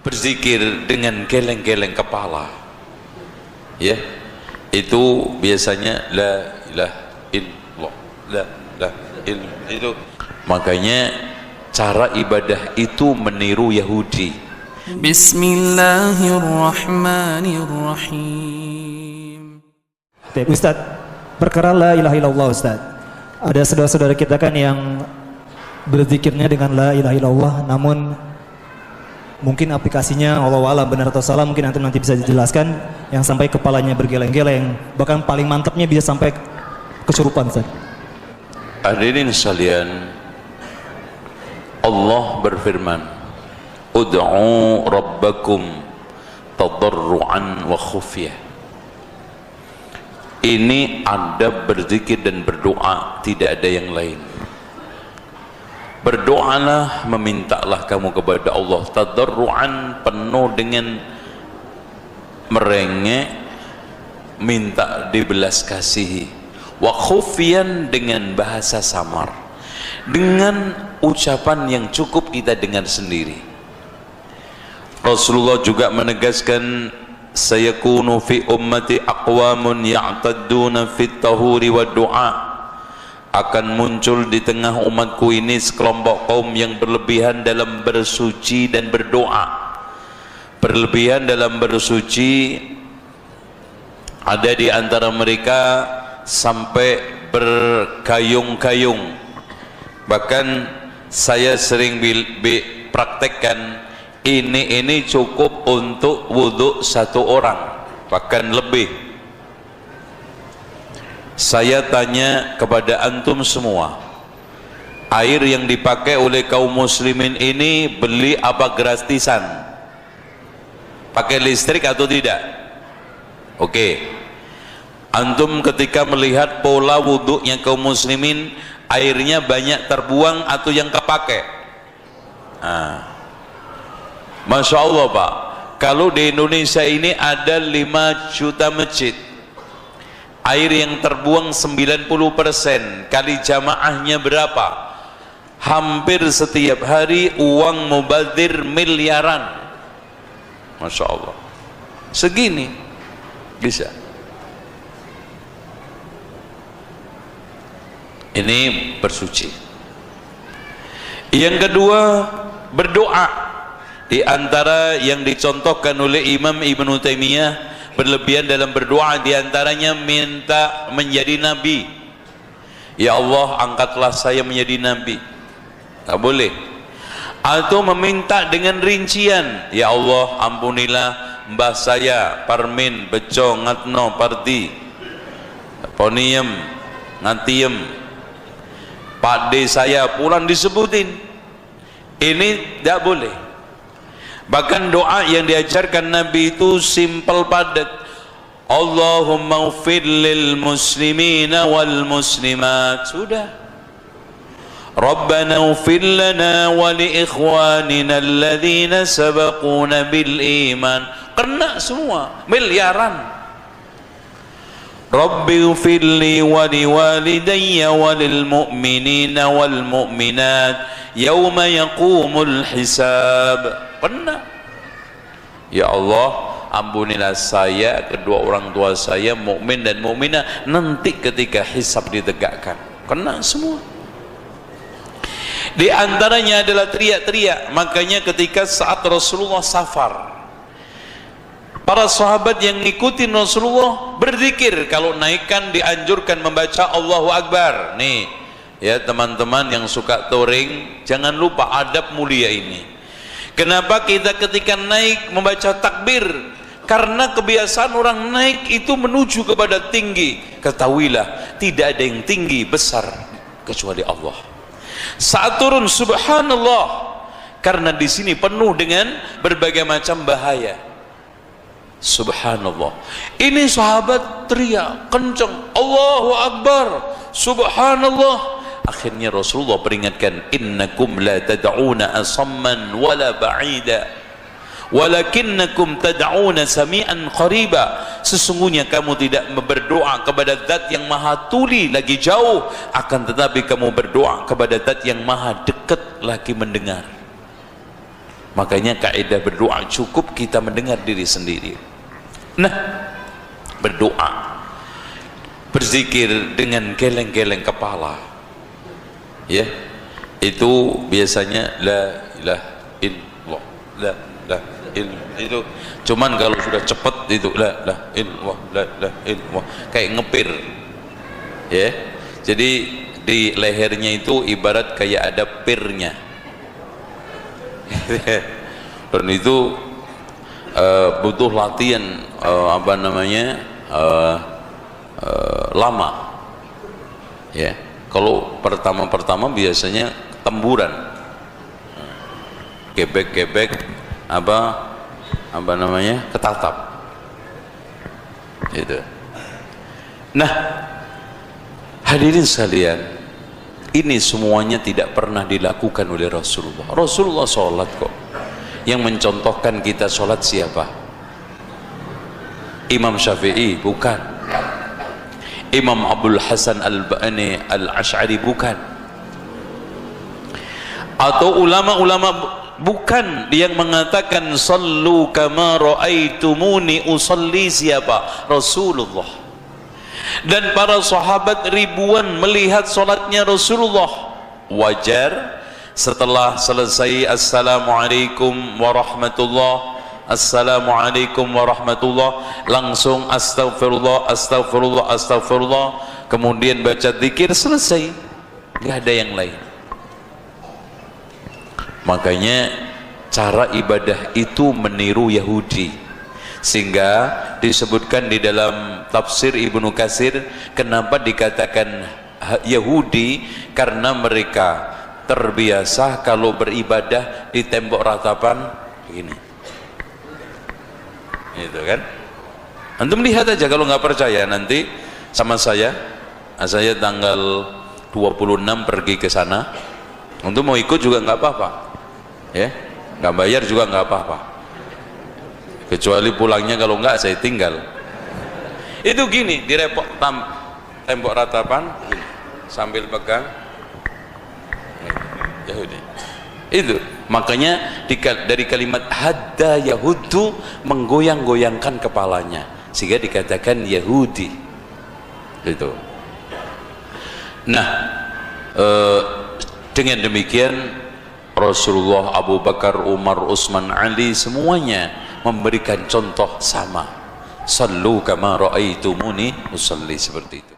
berzikir dengan geleng-geleng kepala, ya, itu biasanya la ilaha illallah, la ilaha illallah itu. Makanya cara ibadah itu meniru Yahudi. Bismillahirrahmanirrahim. Ustaz, perkara la ilaha illallah, Ustaz, ada saudara-saudara kita kan yang berzikirnya dengan la ilaha illallah, namun mungkin aplikasinya Allahu a'lam benar atau salah, mungkin nanti bisa dijelaskan, yang sampai kepalanya bergeleng-geleng, bahkan paling mantapnya bisa sampai kesurupan, Ustaz. Hadirin sekalian, Allah berfirman, ud'u rabbakum tadarruan wa khufyah. Ini adab berzikir dan berdoa, tidak ada yang lain. Berdoalah, memintalah kamu kepada Allah tadarruan, penuh dengan merengek, minta dibelas kasihi, wa khufyan, dengan bahasa samar, dengan ucapan yang cukup kita dengar sendiri. Rasulullah juga menegaskan, sayakunu fi ummati aqwamun ya'tadduna fit tahuri wa du'a. Akan muncul di tengah umatku ini sekelompok kaum yang berlebihan dalam bersuci dan berdoa. Berlebihan dalam bersuci, ada di antara mereka sampai berkayung-kayung. Bahkan saya sering praktekkan, ini cukup untuk wudhu satu orang, bahkan lebih. Saya tanya kepada antum semua, air yang dipakai oleh kaum muslimin ini beli apa gratisan? Pakai listrik atau tidak? Oke. Antum ketika melihat pola wudhunya kaum muslimin, airnya banyak terbuang atau yang kepake? Masya Allah Pak, kalau di Indonesia ini ada 5 juta masjid, air yang terbuang 90%, kali jamaahnya berapa? Hampir setiap hari uang mubadzir miliaran. Masya Allah, segini bisa. Ini bersuci. Yang kedua, berdoa. Di antara yang dicontohkan oleh Imam Ibnu Taimiyah berlebihan dalam berdoa, di antaranya minta menjadi nabi. Ya Allah, angkatlah saya menjadi nabi. Tak boleh. Atau meminta dengan rincian, ya Allah, ampunilah mbah saya Parmin Bejo Ngatno Parti Poniem Ngatiem, pakde saya pulang disebutin. Ini tidak boleh. Bahkan doa yang diajarkan Nabi itu simple padat. Allahumma ghfir lil muslimina wal muslimat. Sudah. Rabbana ghfir lana wa li ikhwanina alladhina sabaquna bil iman. Kena semua, miliaran. Rabbi ghfir li wa li walidayya wa lil mu'minina wal mu'minat yauma yaqumul hisab. Pernah, ya Allah, ampunilah saya, kedua orang tua saya, mukmin dan mukminah, nanti ketika hisab ditegakkan. Kena semua. Di antaranya adalah teriak-teriak. Makanya ketika saat Rasulullah safar, para sahabat yang ngikutin Rasulullah berzikir. Kalau naikkan dianjurkan membaca Allahu Akbar. Nih ya teman-teman yang suka touring, jangan lupa adab mulia ini. Kenapa kita ketika naik membaca takbir? Karena kebiasaan orang naik itu menuju kepada tinggi. Ketahuilah, tidak ada yang tinggi besar kecuali Allah. Saat turun, subhanallah, karena di sini penuh dengan berbagai macam bahaya. Subhanallah. Ini sahabat teriak kencang, Allahu Akbar, subhanallah. Akhirnya Rasulullah peringatkan, innakum la tad'una asamman wala ba'ida walakinnakum tad'una sami'an qariba. Sesungguhnya kamu tidak berdoa kepada zat yang maha tuli lagi jauh, akan tetapi kamu berdoa kepada zat yang maha dekat lagi mendengar. Makanya kaidah berdoa cukup kita mendengar diri sendiri. Nah, berdoa, berzikir dengan geleng-geleng kepala, ya, itu biasanya la ilaha illallah, la ilaha illallah, itu cuman kalau sudah cepet itu la ilaha illallah, la ilaha illallah, kayak ngepir, ya. Jadi di lehernya itu ibarat kayak ada pirnya. Dan itu butuh latihan lama, ya. Kalau pertama-pertama biasanya temburan, gebek-gebek ketatap, gitu. Nah, hadirin sekalian, ini semuanya tidak pernah dilakukan oleh Rasulullah. Rasulullah sholat kok. Yang mencontohkan kita sholat siapa? Imam Syafi'i? Bukan. Imam Abdul Hasan Al-Ash'ari? Bukan. Atau ulama-ulama? Bukan. Yang mengatakan sallu kama ra'aitumuni usalli siapa? Rasulullah. Dan para sahabat ribuan melihat sholatnya Rasulullah. Wajar setelah selesai assalamualaikum warahmatullah, assalamualaikum warahmatullah, langsung astagfirullah, astagfirullah, astagfirullah, kemudian baca zikir, selesai, nggak ada yang lain. Makanya cara ibadah itu meniru Yahudi, sehingga disebutkan di dalam tafsir Ibnu Katsir, kenapa dikatakan Yahudi, karena mereka terbiasa kalau beribadah di tembok ratapan begini, gitu kan. Antum lihat aja, kalau nggak percaya nanti sama saya tanggal 26 pergi ke sana. Untuk mau ikut juga nggak apa-apa, ya, nggak bayar juga nggak apa-apa, kecuali pulangnya kalau nggak saya tinggal. Itu gini, direpot tembok ratapan gini, sambil pegang Yahudi. Itu makanya dari kalimat hadda yahudu, menggoyang-goyangkan kepalanya, sehingga dikatakan Yahudi. Itu. Nah, dengan demikian Rasulullah, Abu Bakar, Umar, Utsman, Ali, semuanya memberikan contoh sama. Sallu kama ra'aitumuni usalli, seperti itu.